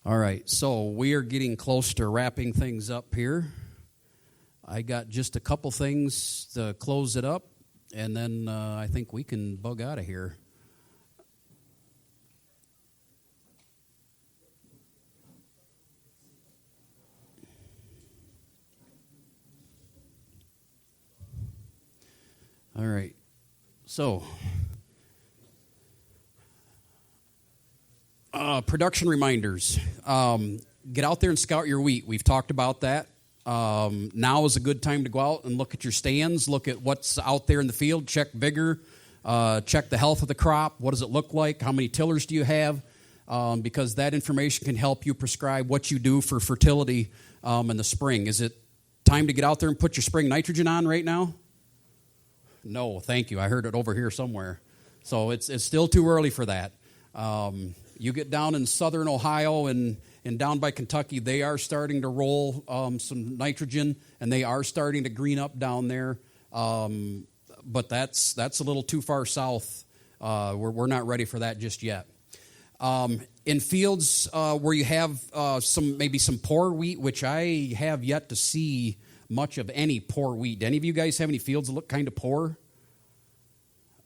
All right, so we are getting close to wrapping things up here. I got just a couple things to close it up, and then I think we can bug out of here. All right, so production reminders. Get out there and scout your wheat. We've talked about that. Now is a good time to go out and look at your stands, look at what's out there in the field, check vigor, check the health of the crop. What does it look like? How many tillers do you have? Because that information can help you prescribe what you do for fertility in the spring. Is it time to get out there and put your spring nitrogen on right now? No, thank you. I heard it over here somewhere. So it's still too early for that. You get down in southern Ohio and down by Kentucky, they are starting to roll some nitrogen, and they are starting to green up down there. But that's a little too far south. We're not ready for that just yet. In fields where you have maybe some poor wheat, which I have yet to see much of any poor wheat. Do any of you guys have any fields that look kind of poor?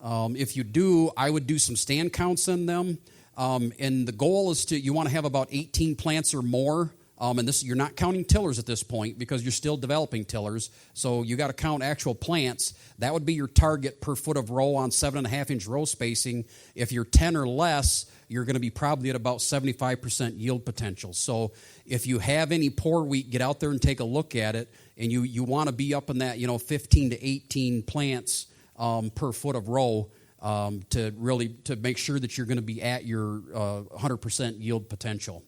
If you do, I would do some stand counts in them. And the goal is you want to have about 18 plants or more. And you're not counting tillers at this point because you're still developing tillers. So you got to count actual plants. That would be your target per foot of row on 7.5-inch row spacing. If you're 10 or less, you're going to be probably at about 75% yield potential. So if you have any poor wheat, get out there and take a look at it. And you want to be up in that 15 to 18 plants per foot of row to make sure that you're going to be at your 100% yield potential.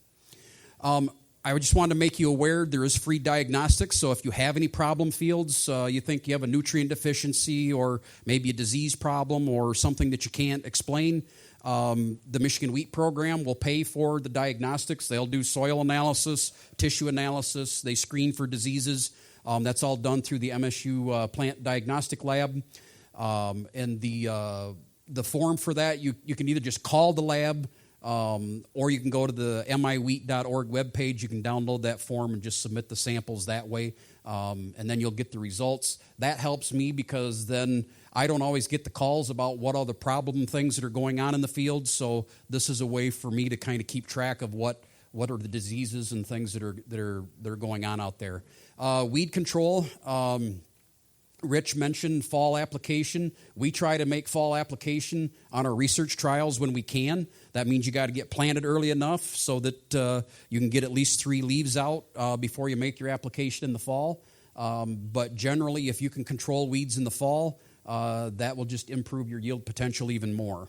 I just wanted to make you aware there is free diagnostics. So if you have any problem fields, you think you have a nutrient deficiency or maybe a disease problem or something that you can't explain, the Michigan Wheat Program will pay for the diagnostics. They'll do soil analysis, tissue analysis. They screen for diseases. That's all done through the MSU Plant Diagnostic Lab. And the form for that, you can either just call the lab or you can go to the miwheat.org webpage. You can download that form and just submit the samples that way, and then you'll get the results. That helps me because then I don't always get the calls about what are the problem things that are going on in the field, so this is a way for me to kind of keep track of what are the diseases and things that are going on out there. Weed control. Rich mentioned fall application. We try to make fall application on our research trials when we can. That means you got to get planted early enough so that you can get at least 3 leaves out before you make your application in the fall. But generally, if you can control weeds in the fall, that will just improve your yield potential even more.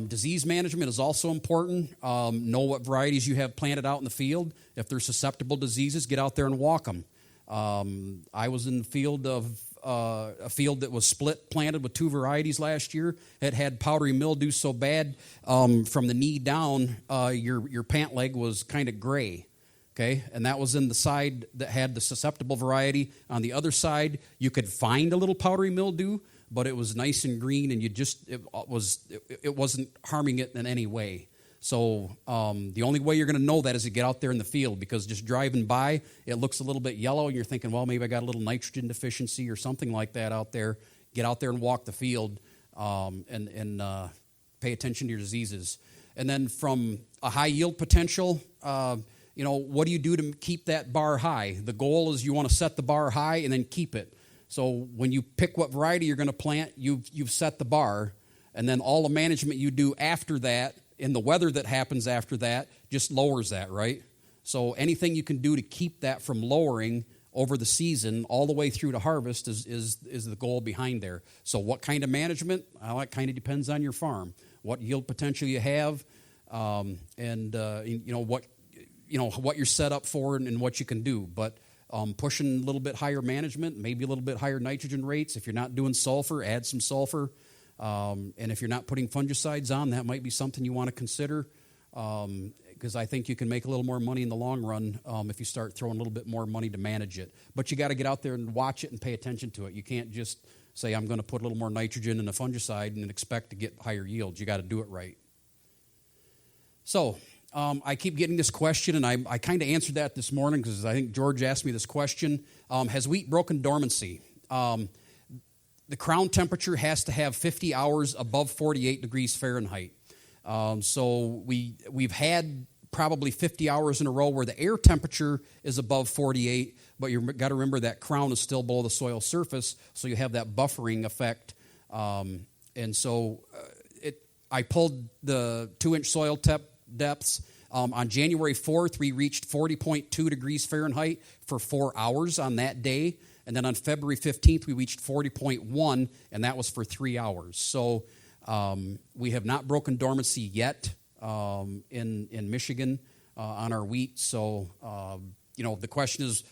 Disease management is also important. Know what varieties you have planted out in the field. If they're susceptible to diseases, get out there and walk them. I was in the field of a field that was planted with 2 varieties last year. It had powdery mildew so bad from the knee down, your pant leg was kind of gray. Okay, and that was in the side that had the susceptible variety. On the other side, you could find a little powdery mildew, but it was nice and green, and it wasn't harming it in any way. So the only way you're going to know that is to get out there in the field, because just driving by, it looks a little bit yellow, and you're thinking, well, maybe I got a little nitrogen deficiency or something like that out there. Get out there and walk the field and pay attention to your diseases. And then from a high yield potential, what do you do to keep that bar high? The goal is you want to set the bar high and then keep it. So when you pick what variety you're going to plant, you've set the bar, and then all the management you do after that, in the weather that happens after that, just lowers that, right? So anything you can do to keep that from lowering over the season all the way through to harvest is the goal behind there. So what kind of management? Well, it kind of depends on your farm, what yield potential you have, and what you're set up for and what you can do. But pushing a little bit higher management, maybe a little bit higher nitrogen rates. If you're not doing sulfur, add some sulfur. And if you're not putting fungicides on, that might be something you want to consider, because I think you can make a little more money in the long run if you start throwing a little bit more money to manage it. But you got to get out there and watch it and pay attention to it. You can't just say, I'm going to put a little more nitrogen in a fungicide and expect to get higher yields. You got to do it right. So I keep getting this question, and I kind of answered that this morning because I think George asked me this question. Has wheat broken dormancy? The crown temperature has to have 50 hours above 48 degrees Fahrenheit. So we've had probably 50 hours in a row where the air temperature is above 48, but you've got to remember that crown is still below the soil surface, so you have that buffering effect. And so I pulled the 2-inch soil depths. On January 4th, we reached 40.2 degrees Fahrenheit for 4 hours on that day. And then on February 15th, we reached 40.1, and that was for 3 hours. So we have not broken dormancy yet in Michigan on our wheat. So, the question is,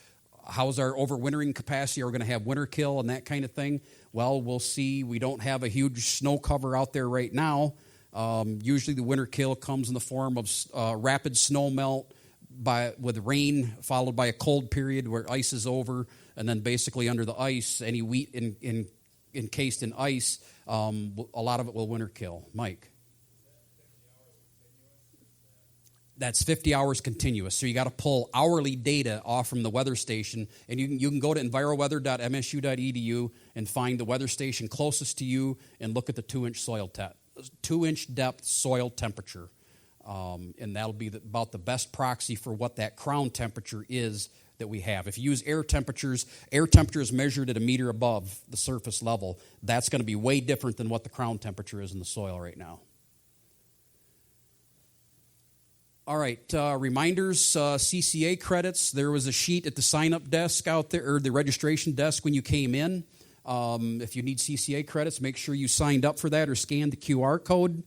how's our overwintering capacity? Are we going to have winter kill and that kind of thing? Well, we'll see. We don't have a huge snow cover out there right now. Usually the winter kill comes in the form of rapid snow melt with rain followed by a cold period where ice is over, and then basically under the ice, any wheat encased in ice, a lot of it will winter kill. Mike? That's 50 hours continuous. So you got to pull hourly data off from the weather station, and you can go to enviroweather.msu.edu and find the weather station closest to you and look at the 2-inch depth soil temperature. And that'll be about the best proxy for what that crown temperature is that we have. If you use air temperature is measured at a meter above the surface level. That's going to be way different than what the crown temperature is in the soil right now. All right, reminders, CCA credits. There was a sheet at the sign-up desk out there, or the registration desk when you came in. If you need CCA credits, make sure you signed up for that or scanned the QR code.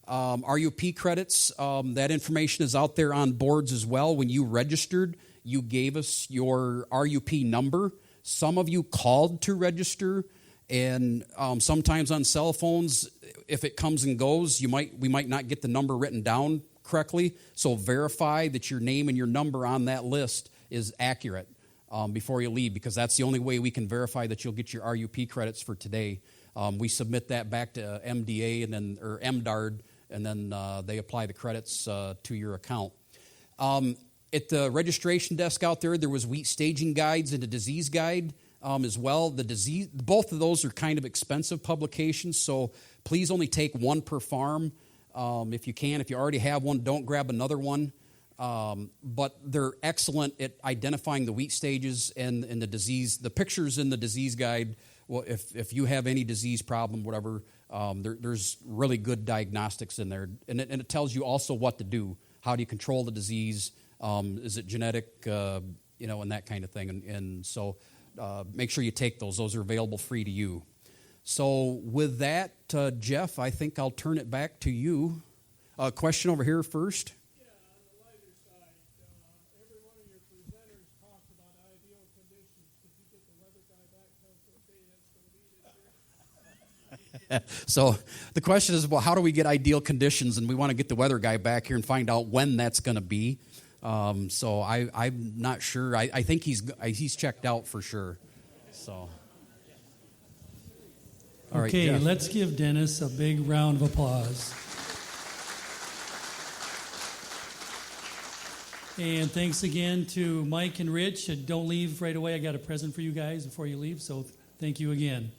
RUP credits, that information is out there on boards as well. When you registered, you gave us your RUP number. Some of you called to register, and sometimes on cell phones, if it comes and goes, we might not get the number written down correctly. So verify that your name and your number on that list is accurate before you leave, because that's the only way we can verify that you'll get your RUP credits for today. We submit that back to MDA or MDARD, and then they apply the credits to your account. At the registration desk out there was wheat staging guides and a disease guide as well. Both of those are kind of expensive publications, so please only take one per farm if you can. If you already have one, don't grab another one. But they're excellent at identifying the wheat stages and the disease. The pictures in the disease guide, well, if you have any disease problem, whatever, there's really good diagnostics in there. And it tells you also what to do. How do you control the disease? Is it genetic, and that kind of thing. And so make sure you take those. Those are available free to you. So with that, Jeff, I think I'll turn it back to you. Question over here first. Yeah, on the lighter side, every one of your presenters talked about ideal conditions. Could you get the weather guy back and tell us what day that's going to be this year? So the question is, well, how do we get ideal conditions? And we want to get the weather guy back here and find out when that's going to be. So I'm not sure. I think he's checked out for sure. So. All right, okay, Jeff. Let's give Dennis a big round of applause. And thanks again to Mike and Rich. Don't leave right away. I got a present for you guys before you leave, so thank you again.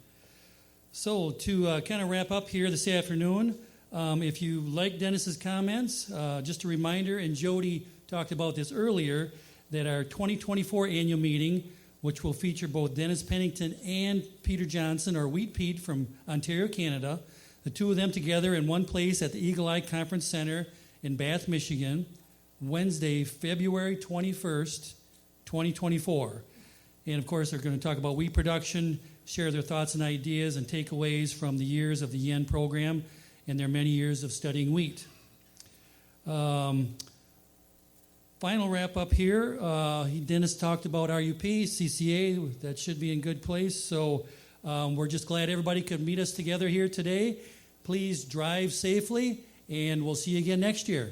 So to kind of wrap up here this afternoon, if you like Dennis's comments, just a reminder, and Jody talked about this earlier, that our 2024 annual meeting, which will feature both Dennis Pennington and Peter Johnson, or Wheat Pete from Ontario, Canada, the two of them together in one place at the Eagle Eye Conference Center in Bath, Michigan, Wednesday, February 21st, 2024. And, of course, they're going to talk about wheat production, share their thoughts and ideas and takeaways from the years of the YEN program and their many years of studying wheat. Final wrap up here. Dennis talked about RUP, CCA. That should be in good place. So we're just glad everybody could meet us together here today. Please drive safely, and we'll see you again next year.